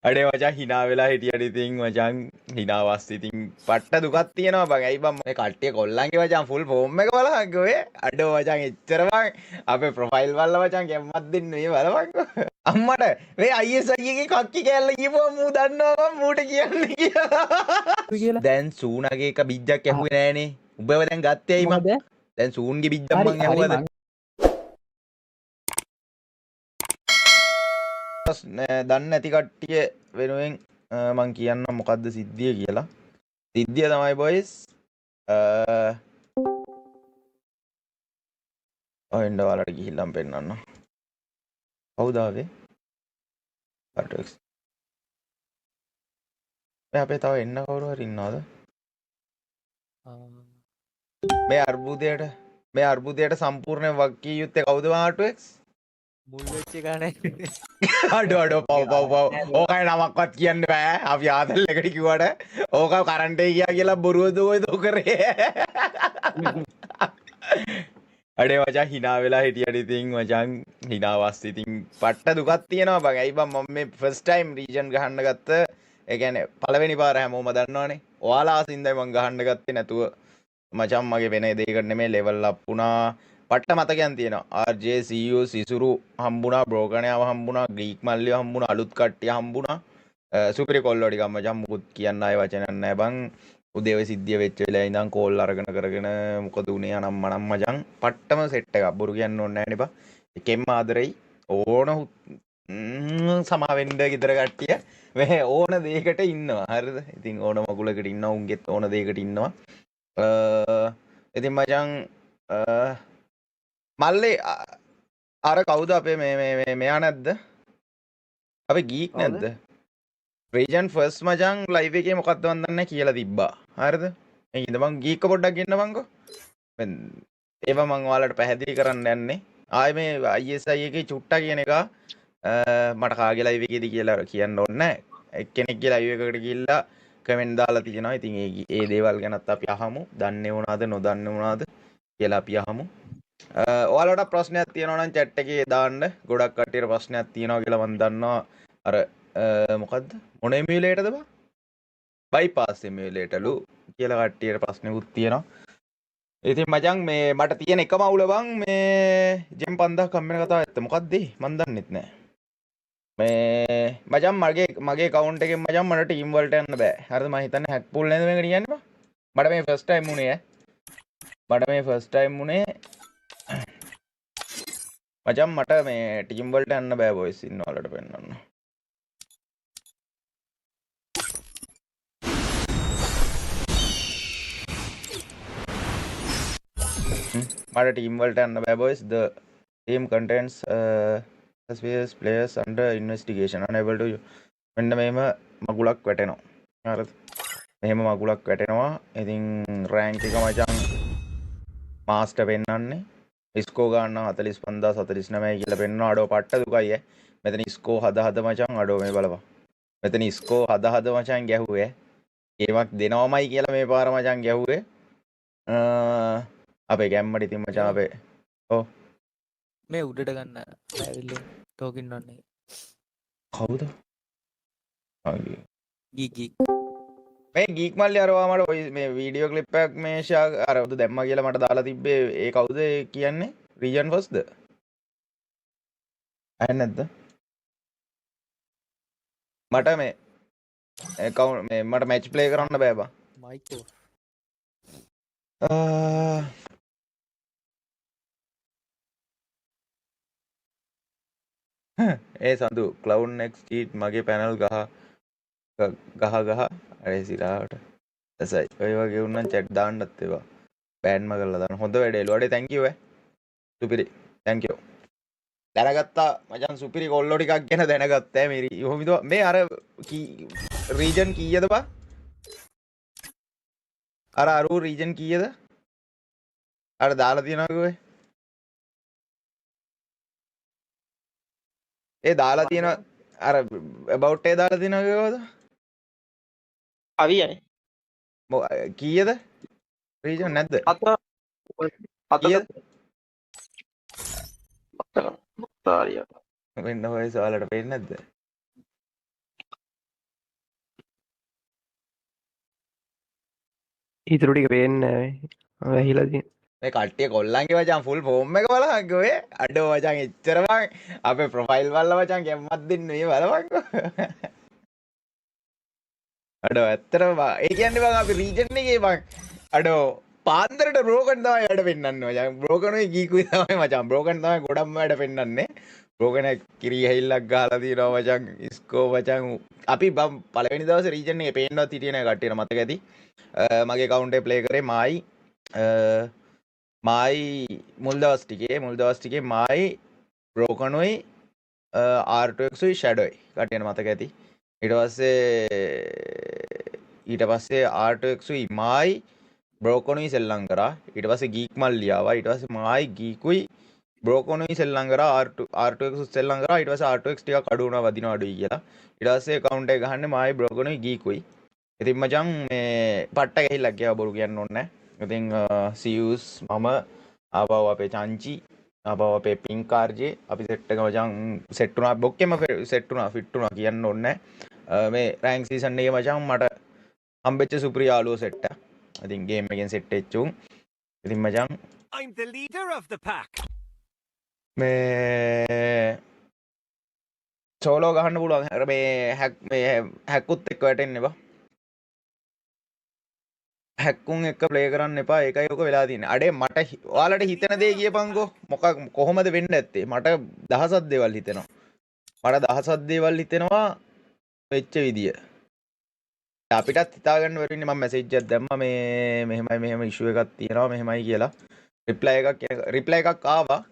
අඩේ මචං hina වෙලා හිටියට ඉතින් මචං hinaවස් ඉතින් පට්ට දුකක් තියෙනවා බං. ඇයි බං මේ කට්ටිය කොල්ලන්ගේ මචං ෆුල් ෆෝම් එක බලහන්කෝ ඔය. අඩෝ මචං එච්චර බං අපේ ප්‍රොෆයිල් බලලා මචං ගැම්මක් දෙන්න මේ බලවන්කෝ. අම්මට මේ ISI එකේ කක්කි කෑල්ල කියපුවා මූ දන්නවා මම මූට කියන්නේ කියලා. දැන් සූනගේ එක බිජ්ජක් ඇහුවේ නෑනේ. උඹව දැන් ගත්තේ ඇයි මං? දැන් සූන්ගේ බිජ්ජක් මං ඇහුවද? දන්නේ නැති කට්ටිය වෙනුවෙන් මං කියන්න මොකද්ද සිද්ධිය කියලා. සිද්ධිය තමයි බොයිස් එන්න ඔයාලට ගිහිල්ලාම පෙන්නන්න. කවුද ආවේ? කට්ටෙක්ස්. මේ අපේ තව එන්න කවුරු හරි ඉන්නවද? මේ අර්බුදයට සම්පූර්ණ වක්කිය යුත්තේ කවුද මාටුවෙක්ස්? මුල් වෙච්ච ගානේ. අඩෝ පව් ඕකයි නමක්වත් කියන්න බෑ. අපි ආදල් එකට කිව්වට ඕක කරන්ට් එක ගියා කියලා බොරුවද ඔය දෝ කරේ. අඩේ මචං hina වෙලා හිටියට ඉතින් මචං hinaවස් ඉතින් පට්ට දුකක් තියෙනවා බං. ඇයි බං මම මේ ෆස්ට් ටයිම් රීජන් ගහන්න ගත්ත. ඒ කියන්නේ පළවෙනි පාර හැමෝම දන්නවනේ. ඔයාලා ආසින්දයි මං ගහන්න ගත්තේ නැතුව මචං මගේ වෙන දෙයකට නෙමෙයි ලෙවල් අප් වුණා. පට්ට මතකයන් තියෙනවා. RJ CU සිසුරු හම්බුණා, බ්‍රෝගණයාව හම්බුණා, ග්‍රීක් මල්ලිය හම්බුණා, අලුත් කට්ටිය හම්බුණා. සුපිරි කොල්ලෝ ටිකක් මචං මුකුත් කියන්න ආයේ වචනයක් නැහැ බං. උදේ ඔය සිද්ධිය වෙච්ච වෙලාව ඉඳන් කෝල් අරගෙන කරගෙන මොකද උනේ අනම්මනම් මචං පට්ටම සෙට් එකක්. බොරු කියන්න ඕනේ නැහැ නේ බං. එකෙන්ම ආදරෙයි ඕන සමා වෙන්න ගෙදර කට්ටිය මේ ඕන දෙයකට ඉන්නවා. හරිද? ඉතින් ඕන මගුලකට ඉන්නවා, උන්ගෙත් ඕන දෙයකට ඉන්නවා. ඉතින් මචං මල්ලේ අර කවුද අපේ මේ මෙයා නැද්ද? අපේ ගීක් නැද්ද? රීජන් ෆස්ට් මචං ලයිව් එකේ මොකක්ද මන් දන්නේ කියලා තිබ්බා. හරිද? මේ ඉඳ මං ගීක්ක පොඩ්ඩක් ගෙන්නවන්කෝ. ඒවා මං ඔයාලට පැහැදිලි කරන්න යන්නේ. ආයේ මේ ISI එකේ චුට්ටා කියන එක මට කාගේ ලයිව් එකේදී කියලා කියන්න ඕනේ නැහැ. එක්කෙනෙක්ගේ ලයිව් එකකට ගිහිල්ලා කමෙන්ට් දාලා තියෙනවා. ඉතින් ඒ දේවල් ගැනත් අපි අහමු. දන්නේ වුණාද නොදන්නේ වුණාද කියලා අපි අහමු. ඔයාලට ප්‍රශ්නයක් තියෙනවා නම් chat එකේ දාන්න. ගොඩක් කට්ටියට ප්‍රශ්නයක් තියෙනවා කියලා මම දන්නවා. අර මොකද්ද? මොන එමියුලේටර්ද බා? බයිපාස් එමියුලේටර්ලු කියලා කට්ටියට ප්‍රශ්නකුත් තියෙනවා. ඉතින් මචං මේ මට තියෙන එකම අවුල බං මේ ජෙම් 5000 කම්බින කතාව ඇත්ත මොකක්ද මන් දන්නෙත් නෑ. මේ මචං මගේ account එකෙන් මචං මට ටීම් වලට යන්න බෑ. හරිද? මම හිතන්නේ හැක් පූල් නේද මේක කියන්නේ බං. මට මේ ෆස්ට් ටයිම් උනේ මචං මට මේ ටීම් වලට යන්න බෑ බොයිස් ඉන්නවලට පෙන්නන්න. මට ටීම් වලට යන්න බෑ boys. The team contains suspicious players under investigation. Unable to මෙන්න මෙහෙම මගුලක් වැටෙනවා. හරිද? මෙහෙම මගුලක් වැටෙනවා. ඉතින් රෑන්ක් එක මචං මාස්ටර් පෙන්නන්නේ. ස්කෝ ගන්න 45049 කියලා පෙන්නනවා. අඩෝ පට්ට දුකයි ඈ. මෙතන ස්කෝ හද මචං අඩෝ මේ බලපන්. මෙතන ස්කෝ හද මචං ගැහුවේ. ගේමක් දෙනවමයි කියලා මේ පාර මචං ගැහුවේ. අපේ ගැම්මට ඉතින් මචං අපේ ඔව් මේ උඩට ගන්න ඇවිල්ලා ටෝකින් වන්නේ. කවුද? ගීගී මේ ගීක් මල්ලි අරවා මට ඔය මේ වීඩියෝ ක්ලිප් එකක් මේ ෂා අර උද දැම්මා කියලා මට දාලා තිබ්බේ ඒ කවුද කියන්නේ? රීජන් ෆස්ට්ද? අහන්නේ නැද්ද? මට මේ account මේ මට මැච් ප්ලේ කරන්න බෑ බං. මයිකෝ ඒ සඳු ක්ලවුඩ් නෙක්ස්ට් ඊට් මගේ පැනල් ගහ අර සිරාවට එසයි ඔය වගේ උන්නම් chat දාන්නත් ඒවා බෑන්ම කරලා දාන්න. හොඳ වැඩේ ලෝඩේ thank you සුපිරි thank you. දැනගත්තා මචං සුපිරි කොල්ලෝ ටිකක් ගැන දැනගත්තා මේ අර රීජන් කීයද බා? අර අරු රීජන් කීයද? අර දාලා තියනවා කිව්වේ. ඒ දාලා තියෙන අර about ඒ දාලා තියෙනවා කිව්වද? අවියනේ කීයද? රීජන් නැද්ද? කීයද? මුක්තාරිය වෙන්න ඔය සවාලට පේන්නේ නැද්ද? ඉතුරු ටික පේන්නේ නැහැ වැහිලා තියෙන. මේ කට්ටිය කොල්ලන්ගේ මචං ෆුල් ෆෝම් එක බලහංකෝ ඔය. අඩෝ මචං එච්චර බං අපේ ප්‍රොෆයිල් බලලා මචං ගැම්මක් දෙන්න මේ බලවංකෝ. අඩෝ ඇත්තටම බං ඒ කියන්නේ බං අපි රීජන් එකේ බං අඩෝ පාන්දරට බ්‍රෝකන් තමයි වැඩ පෙන්නන්නේ මචං. බ්‍රෝකනුයි ගීකුයි තමයි මචං. බ්‍රෝකන් තමයි ගොඩක්ම වැඩ පෙන්නන්නේ. බ්‍රෝකන් කිරි හැහිල්ලක් ගහලා තියෙනවා මචං. ඉස්කෝ මචං අපි බං පළවෙනි දවසේ රීජන් එකේ පේන්නවත් හිටියේ නෑ කට්ටියට මතක ඇති. මගේ account එක play කරේ මායි මුල් දවස් ටිකේ මායි බ්‍රෝකනුයි R2X ෂැඩෝයි කට්ටියට මතක ඇති. ඊට පස්සේ R2X මායි බ්‍රෝකනුයි සෙල්ලම් කරා. ඊට පස්සේ ගීක් මල්ලි ආවා. ඊට පස්සේ මායි ගීකුයි බ්‍රෝකනුයි සෙල්ලම් කරා. R2X සෙල්ලම් කරා. ඊට පස්සේ R2X ටිකක් අඩු වුණා වදිනවා අඩුයි කියලා. ඊට පස්සේ account එක ගහන්නේ මායි බ්‍රෝකනුයි ගීකුයි. ඉතින් මචං මේ පට්ට ගහිල්ලක් ගියා බොරු කියන්න ඕනේ නැහැ. ඉතින් සියුස් මම ආපහු අපේ චංචි ආපහු අපේ පින්ක් ආර්ජේ අපි සෙට් එක මචං සෙට් වුණා බොක්කෙම සෙට් වුණා ෆිට වුණා කියන්න ඕනේ නැහැ. මේ රෑන්ක් සීසන් එකේ මචං මට හම්බෙච්ච සුපිරි යාළුවෝ සෙට් එක. ඉතින් ගේම් එකෙන් සෙට් වෙච්ච උන්. ඉතින් මචං I'm the leader of the pack. මේ සෝලෝ ගහන්න පුළුවන්. මේ හැක්කුත් එක්ක වැටෙන්න එපා. හැක්කුන් එක්ක ප්ලේ කරන්න එපා. ඒකයි ඔක වෙලා තියෙන්නේ. අඩේ මට ඔයාලට හිතන දේ කියපන්කෝ. කොහොමද වෙන්න ඇත්තේ? මට දහසක් දේවල් හිතෙනවා. වෙච්ච විදිය. අපිටත් හිතා ගන්න බැරිනේ. මම මැසේජ් එකක් දැම්මා මේ මෙහෙම ඉෂුව එකක් තියෙනවා මෙහෙමයි කියලා. රිප්ලයි එකක් ආවා.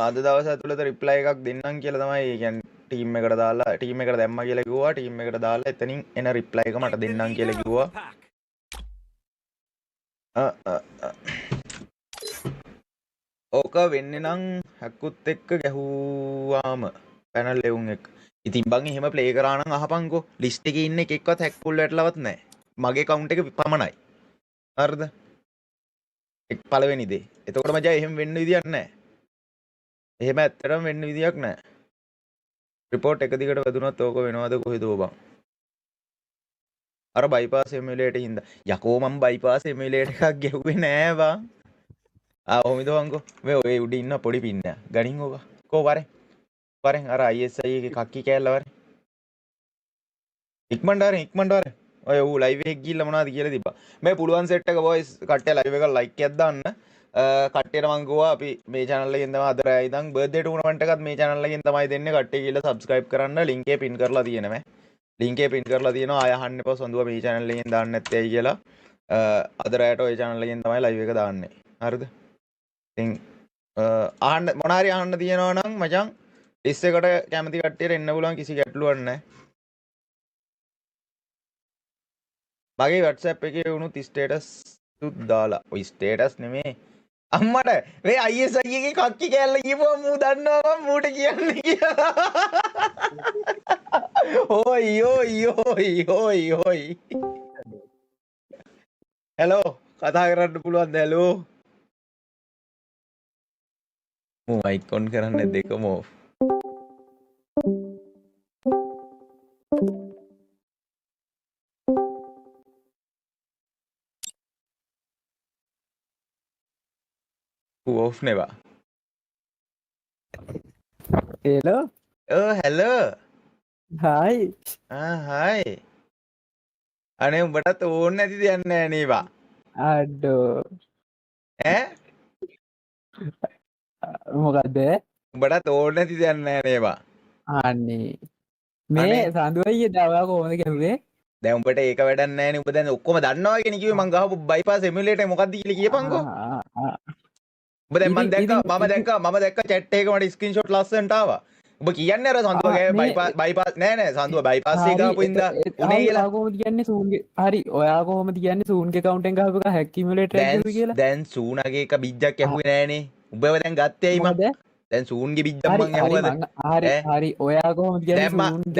අද දවස් ඇතුළත රිප්ලයි එකක් දෙන්නම් කියලා තමයි කියන්නේ ටීම් එකට දැම්මා කියලා කිව්වා. ටීම් එකට දාලා එතනින් එන රිප්ලයි එක මට දෙන්නම් කියලා කිව්වා. ඕක වෙන්නේ නම් හැක්කුත් එක්ක ගැහුවාම පැනල් ලෙවුන් එක. ඉතින් බං එහෙම ප්ලේ කරා නම් අහපන්කෝ. ලිස්ට් එකේ ඉන්න එකෙක්වත් හැක් පුල් වැටලවත් නැහැ. මගේ account එක පමණයි. හරිද? පළවෙනි දේ. එතකොට මචං එහෙම වෙන්න විදියක් නැහැ. එහෙම ඇත්තටම වෙන්න විදියක් නැහැ. report එක දිගට වැදුනොත් ඕක වෙනවද කොහෙදෝ බං. අර බයිපාස් එමුලේටර් හින්දා යකෝ මම බයිපාස් එමුලේටර් එකක් ගැහුවේ නෑ බං. ඔහොමද වංකෝ මේ ඔය උඩ ඉන්න පොඩි පින්න ගණින් ඕක කෝ වරෙන් අර ISI එකේ කක්කි කෑල්ල වරෙන් ඉක්මනට වරෙන් ඔය ඌ ලයිව් එකක් ගිහිල්ලා මොනවද කියලා තිබ්බා. මේ පුළුවන් සෙට් එක බොයිස් කට්ටිය ලයිව් එක ලයික් එකක් දාන්න. කට්ටියට මං ගෝවා අපි මේ channel එකෙන් තමයි අද රෑ ඉඳන් බර්ත්ඩේ ටූර්නමන්ට් එකත් මේ channel එකෙන් තමයි දෙන්නේ. කට්ටිය ගිහලා subscribe කරන්න link එක pin කරලා තියෙනවා. ලින්ක් එක pin කරලා තියෙනවා. ආය අහන්න එපා සඳුව මේ channel එකෙන් දාන්න නැත්තේ ඇයි කියලා. අද රැයට ওই channel එකෙන් තමයි live එක දාන්නේ. හරිද? ඉතින් අහන්න මොන හරි අහන්න තියෙනවා නම් මචං ලිස්ට් එකට කැමති කට්ටියට එන්න පුළුවන්. කිසි ගැටලුවක් නැහැ. මගේ WhatsApp එකේ වුණු ස්ටේටස් තුත් දාලා. ඔය ස්ටේටස් නෙමේ. අම්මට මේ ISI එකේ කක්කි කෑල්ල කියපුවා මූ දන්නවා මම මූට කියන්නේ කියලා. ඔයි. හෙලෝ කතා කරන්න පුළුවන්ද? හෙලෝ. මූ මයික් ඔන් කරන්නේ දෙකම ඔෆ්. ඔෆ් නෙවා. Hello hello. Hi hi. අනේ උඹටත් ඕනේ නැති දෙයක් නෑ නේවා. අඩෝ ඈ මොකක්ද? උඹටත් ඕනේ නැති දෙයක් නෑ නේවා. අනේ මේ සඳුවයියේ දවා කොහොමද ගැහුවේ? දැන් උඹට ඒක වැඩක් නෑනේ. උඹ දැන් ඔක්කොම දන්නවා කියන කිව්වේ මං ගහපු බයිපාස් එමුලේටර් මොකක්ද කියලා කියපන්කෝ. උඹ දැන් මම දැක්ක chat එකේ මට ස්ක්‍රීන්ෂොට් ලස්සනට ආවා. ඔබ කියන්නේ අර සඳුවගේ බයිපාස් නෑ සඳුව බයිපාස් එක ගහපු ඉඳලා උනේ කියලා. කොහොමද කියන්නේ සූන්ගේ? හරි ඔයා කොහොමද කියන්නේ සූන්ගේ account එකෙන් ගහපු එක හැක් සිමුලේටර් එකක් කියලා? දැන් සූනගේ එක බිජ්ජක් ඇහුවේ නෑනේ. උඹව දැන් ගත්තේ ඇයි මම? දැන් සූන්ගේ බිජ්ජක් මං ඇහුවද? හරි ඔයා කොහොමද කියන්නේ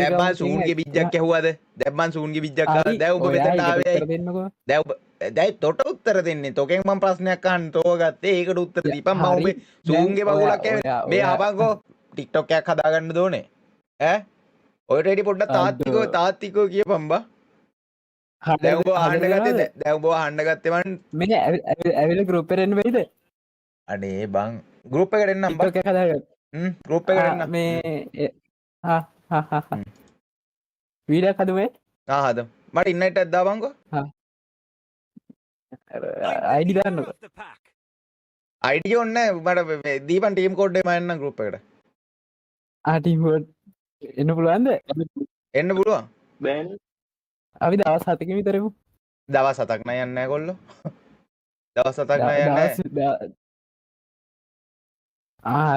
දැන් මං සූන්ගේ බිජ්ජක් ඇහුවද? දැන් මං සූන්ගේ බිජ්ජක් අහලා දැන් ඔබ මෙතන ආවේ දැන් තොට උත්තර දෙන්නේ. තොකෙන් මම ප්‍රශ්නයක් අහන්න තෝ ගත්තේ. ඒකට උත්තර දීපන්. මම ඔබේ සූන්ගේ බගුලක් මේ ආපන්කෝ TikTok එකක් හදාගන්න දෝනේ ඈ ඔය රෙඩි පොඩ්ඩක් තාත්තිකෝ කියපන් බා. දැන් උඹ අහන්න ගත්තේ දැන් උඹ අහන්න ගත්තේ මං මේ ඇවිල ගරුපරෙන් වෙයිද අනේ බං ගෲප් එකට එන්නම් බං ටික්ටොක් එක හදාගන්න. ගෲප් එකට එන්නම් මේ වීඩියෝක් හදමුවේ හදමු මට ඉන්වයිට් එකක් දාපන්කෝ අයිඩි Leader දාන්නකො. of the pack. ID ඕනේ නැහැ මට මේ දීපන් ටීම් කෝඩ් එක මම එන්නම් ගෲප් එකට ආටීමෝඩ් එන්න පුළුවන්ද එන්න පුළුවන් අපි දවස් 7කින් විතරමු. දවස් 7ක් නෑ යන්නේ නැහැ කොල්ලෝ දවස් 7ක් නෑ යන්නේ නැහැ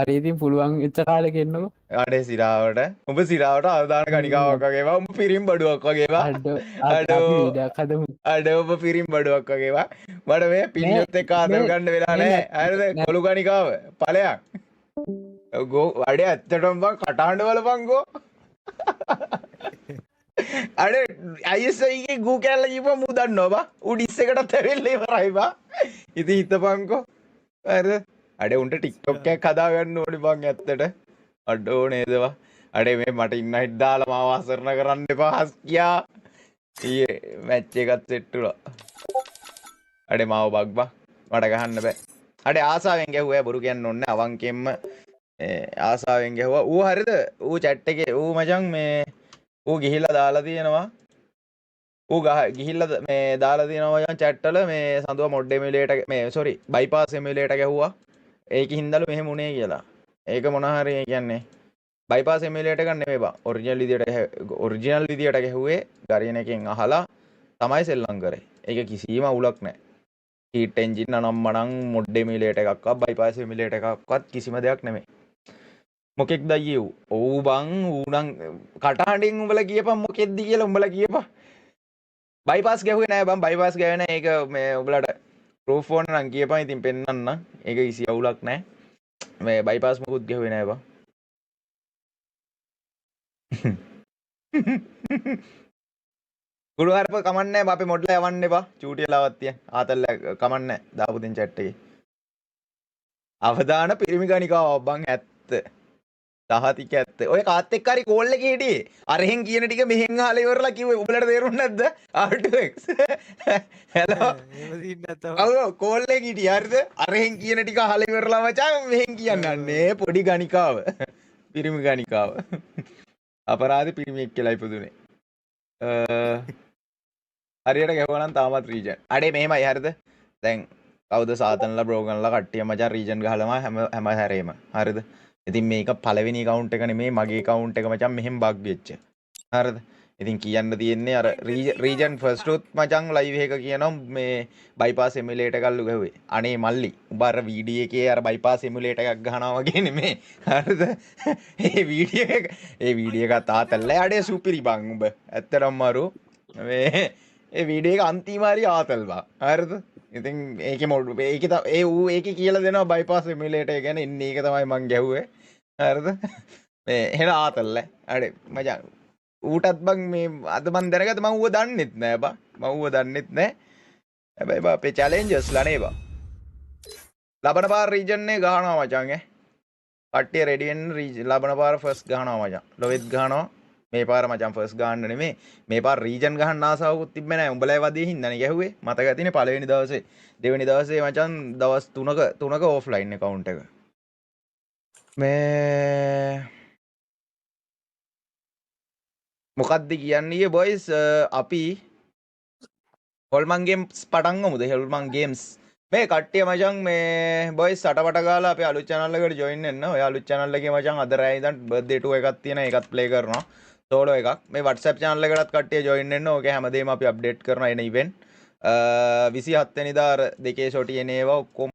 හරි ඉතින් පුළුවන් එච්ච කාලෙක එන්නකො. අඩේ සිරාවට උඹ සිරාවට අවදාන කණිකාවක් වගේවා උඹ පිරිම් බඩුවක් වගේවා අඩෝ වීඩියෝක් හදමු. අඩේ උඹ පිරිම් බඩුවක් වගේවා මට මේ පින්නොත් එක්ක ආතල් ගන්න වෙලා නැහැ හරිද කොළු කණිකාව ඵලයක් ගෝ අඩේ ඇත්තටම බං කටහඬ වලපන්කෝ අඩේ ISI ගේ ගූ කැල්ල ජීප මු දන්නවා බා උඩිස් එකටත් ඇවිල්ලා ඉවරයි බා ඉතින් හිතපන්කෝ හරිද අඩේ උන්ට ටික්ටොක් එකක් හදා ගන්න ඕනේ බං ඇත්තට අඩෝ නේදවා අඩේ මේ මට ඉන්වයිට් දාලා මාව අසරණ කරන්න එපා හස්කියා ඊයේ මැච් එකත් සෙට් වුණා අඩේ මාව බග් බා මට ගහන්න බෑ අඩේ ආසාවෙන් ගැහුවා බොරු කියන්න ඕනේ අවංකෙන්ම ආසාවෙන් ගැහුවා ඌ හරිද ඌ chat එකේ ඌ මචං මේ ඌ ගිහිල්ලා දාලා තියෙනවා ඌ ගිහිල්ලා මේ දාලා තියෙනවා මචං chat වල මේ සඳුව මොඩ් එමියුලේටර් මේ සෝරි බයිපාස් එමියුලේටර් ගැහුවා ඒකින් හින්දාලු මෙහෙම උනේ කියලා. ඒක මොන හරි කියන්නේ බයිපාස් එමියුලේටර් ගන්න නෙමෙයි බා. ඔරිජිනල් විදියට ගැහුවේ ගරියන එකෙන් අහලා තමයි සෙල්ලම් කරේ. ඒක කිසිම අවුලක් නැහැ. හීට් එන්ජින් අනම්මනම් මොඩ් එමියුලේටර් එකක්වත් බයිපාස් එමියුලේටර් එකක්වත් කිසිම දෙයක් නෙමෙයි. මොකෙක්ද අයියේ ඌ? ඔව් බං ඌ නම් කටහඬින් උඹලා කියපන් මොකෙක්ද කියලා උඹලා කියපන්. බයිපාස් ගැහුවේ නෑ බං බයිපාස් ගැහුවේ නෑ ඒක මේ උඹලට ප්‍රූෆ් ඕන නම් කියපන් ඉතින් පෙන්නන්න. ඒක කිසි අවුලක් නෑ. මේ බයිපාස් මොකුත් ගැහුවේ නෑ බං. ගුරුහරප කමන්නේ අපේ මොඩ්ලා යවන්න එපා. චූටියලාවත් තියන්. ආතල්ල කමන්නේ දාපු දෙන් chat එකේ. අවදාන පිරිමි ගණිකාවක් බං ඇත්ත. සහතික ඇත්ත. ඔය කාත් එක්ක හරි කෝල් එකේ හිටියේ. අරහෙන් කියන ටික මෙහෙන් අහලා ඉවරලා කිව්වේ උඹලට තේරුන්නේ නැද්ද? R2X. hello. ඔව් කෝල් එකේ හිටියේ හරිද? අරහෙන් කියන ටික අහලා ඉවරලා මචං මෙහෙන් කියන්නන්නේ පොඩි ගණිකාව. පිරිමි ගණිකාව. අපරාධ පිරිමියෙක් කියලා ඉපදුනේ. හරියට ගැහුවා නම් තාමත් රීජන්. අඩේ මෙහෙමයි හරිද? දැන් කවුද සාතන්ලා බ්‍රෝගන්ලා කට්ටිය මචං රීජන් ගහලම හැම හැරේම. හරිද? ඉතින් මේක පළවෙනි account එක නෙමෙයි මගේ account එක මචං මෙහෙම බග් වෙච්ච. හරිද? ඉතින් කියන්න තියෙන්නේ අර region first truth මචං live එක කියනවා මේ bypass emulator එකල්ලු ගහුවේ. අනේ මල්ලි උඹ අර වීඩියෝ එකේ අර bypass emulator එකක් ගහනවා වගේ නෙමෙයි. හරිද? ඒ වීඩියෝ එක තාතල්ල යඩේ සුපිරි බං උඹ. ඇත්තටම මරු මේ ඒ වීඩියෝ එක අන්තිම හරි ආතල් බා. හරිද? ඉතින් ඒකේ මොඩ් ඒකේ කියලා දෙනවා bypass emulator එක ගැන ඉන්නේ ඒක තමයි මං ගැහුවේ. හරිද? මේ එහෙන ආතල්ල. අඩේ මචං ඌටත් බං මේ අද මන් දැනගත්ත මම ඌව දන්නෙත් නෑ බා. මම ඌව දන්නෙත් නෑ. හැබැයි බා අපේ චැලෙන්ජර්ස් ලා නේ බා. ලබන පාර රීජන් එක ගහනවා මචං ඈ. කට්ටිය රෙඩි වෙන්න ලබන පාර ෆස්ට් ගහනවා මචං. ලොවෙත් ගහනවා. මේ පාර මචං ෆස්ට් ගහන්න නෙමෙයි. මේ පාර රීජන් ගහන්න ආසාවකුත් තිබ්බේ නෑ. උඹලා වදී හින්දානේ ගැහුවේ. මතක ඇතිනේ පළවෙනි දවසේ. දෙවෙනි දවසේ මචං දවස් 3ක ඕෆ්ලයින් account එක. මේ මොකක්ද කියන්නේ බොයිස් අපි හොල්මන් ගේම්ස් පටන් ගමුද හොල්මන් ගේම්ස් මේ කට්ටිය මචං මේ බොයිස් සටපට ගාලා අපි අලුත් channel එකට join වෙන්න. ඔය අලුත් channel එකේ මචං අද රෑ ඉඳන් birthday 2 එකක් තියෙනවා. ඒකත් play කරනවා. solo එකක්. මේ WhatsApp channel එකටත් කට්ටිය join වෙන්න. ඕකේ හැමදේම අපි update කරනවා එන event. 27 වෙනිදා අර දෙකේ shot එන ඒවා ඔක්කොම